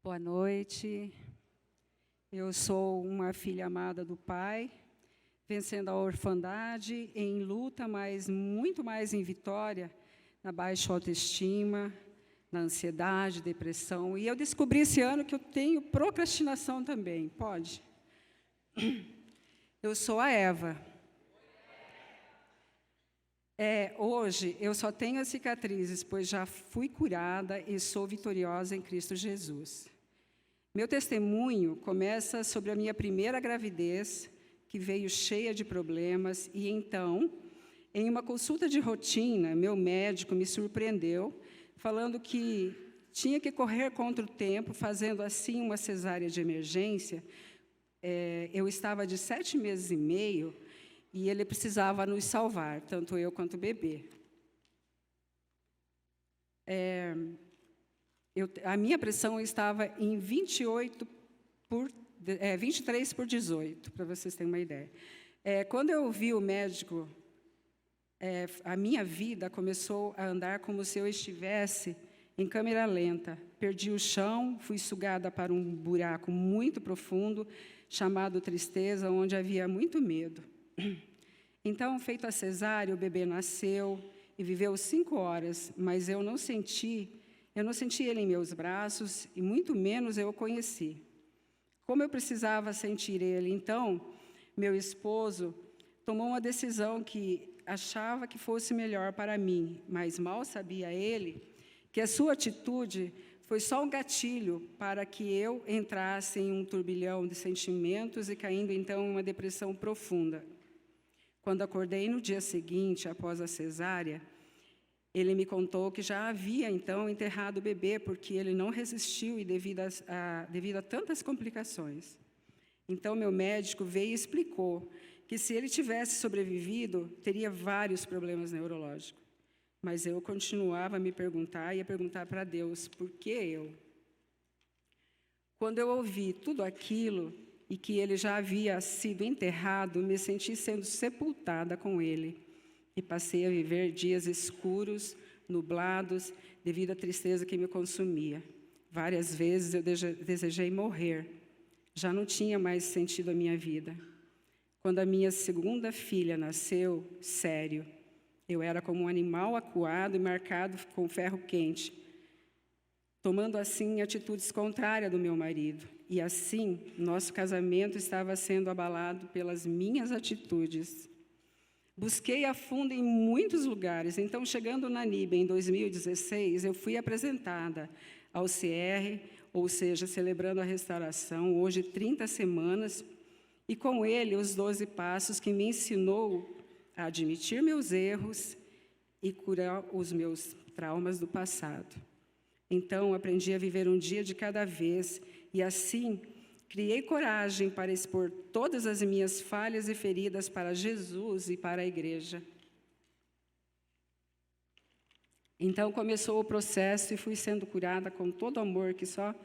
Boa noite. Eu sou uma filha amada do Pai, vencendo a orfandade, em luta, mas muito mais em vitória, na baixa autoestima, na ansiedade, depressão. E eu descobri esse ano que eu tenho procrastinação também. Pode? Eu sou a Eva. Hoje eu só tenho as cicatrizes, pois já fui curada e sou vitoriosa em Cristo Jesus. Meu testemunho começa sobre a minha primeira gravidez, que veio cheia de problemas, e então, em uma consulta de rotina, meu médico me surpreendeu, falando que tinha que correr contra o tempo, fazendo assim uma cesárea de emergência. Eu estava de 7 meses e meio, e ele precisava nos salvar, tanto eu quanto o bebê. A minha pressão estava em 23 por 18, para vocês terem uma ideia. Quando eu ouvi o médico, a minha vida começou a andar como se eu estivesse em câmera lenta. Perdi o chão, fui sugada para um buraco muito profundo, chamado tristeza, onde havia muito medo. Então, feito a cesárea, o bebê nasceu e viveu 5 horas, mas eu não senti ele em meus braços e muito menos eu o conheci. Como eu precisava sentir ele, então, meu esposo tomou uma decisão que achava que fosse melhor para mim, mas mal sabia ele que a sua atitude foi só um gatilho para que eu entrasse em um turbilhão de sentimentos e caindo, então, em uma depressão profunda. Quando acordei no dia seguinte, após a cesárea, ele me contou que já havia, então, enterrado o bebê, porque ele não resistiu e devido a tantas complicações. Então, meu médico veio e explicou que, se ele tivesse sobrevivido, teria vários problemas neurológicos. Mas eu continuava a me perguntar e a perguntar para Deus, por que eu? Quando eu ouvi tudo aquilo e que ele já havia sido enterrado, me senti sendo sepultada com ele. E passei a viver dias escuros, nublados, devido à tristeza que me consumia. Várias vezes eu desejei morrer. Já não tinha mais sentido a minha vida. Quando a minha segunda filha nasceu, sério, eu era como um animal acuado e marcado com ferro quente, tomando assim atitudes contrárias do meu marido. E assim, nosso casamento estava sendo abalado pelas minhas atitudes. Busquei a fundo em muitos lugares. Então, chegando na NIB em 2016, eu fui apresentada ao CR, ou seja, celebrando a restauração, hoje 30 semanas, e com ele os 12 passos que me ensinou a admitir meus erros e curar os meus traumas do passado. Então, aprendi a viver um dia de cada vez e, assim, criei coragem para expor todas as minhas falhas e feridas para Jesus e para a igreja. Então, começou o processo e fui sendo curada com todo o amor que só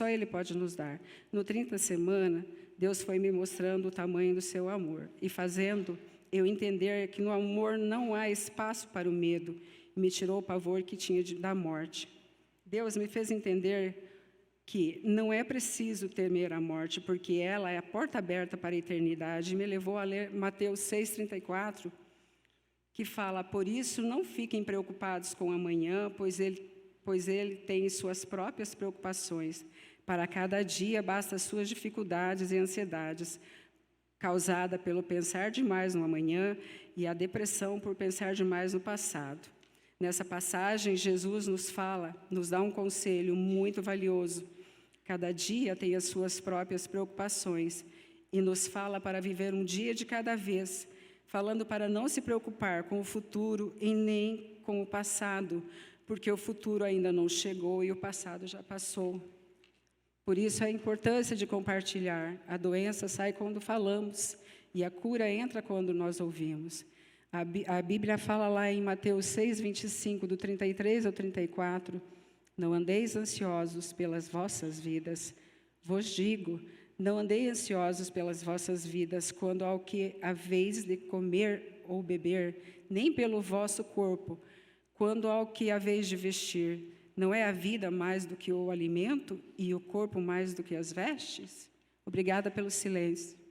Ele pode nos dar. No 30 semana, Deus foi me mostrando o tamanho do seu amor e fazendo eu entender que no amor não há espaço para o medo, e me tirou o pavor que tinha da morte. Deus me fez entender que não é preciso temer a morte, porque ela é a porta aberta para a eternidade, e me levou a ler Mateus 6,34, que fala, por isso não fiquem preocupados com amanhã, pois ele tem suas próprias preocupações. Para cada dia basta as suas dificuldades e ansiedades, causada pelo pensar demais no amanhã e a depressão por pensar demais no passado. Nessa passagem, Jesus nos dá um conselho muito valioso. Cada dia tem as suas próprias preocupações e nos fala para viver um dia de cada vez, falando para não se preocupar com o futuro e nem com o passado, porque o futuro ainda não chegou e o passado já passou. Por isso, a importância de compartilhar. A doença sai quando falamos e a cura entra quando nós ouvimos. A Bíblia fala lá em Mateus 6,25, do 33 ao 34, não andeis ansiosos pelas vossas vidas. Vos digo, não andeis ansiosos pelas vossas vidas, quando ao que haveis de comer ou beber, nem pelo vosso corpo, quando ao que haveis de vestir. Não é a vida mais do que o alimento e o corpo mais do que as vestes? Obrigada pelo silêncio.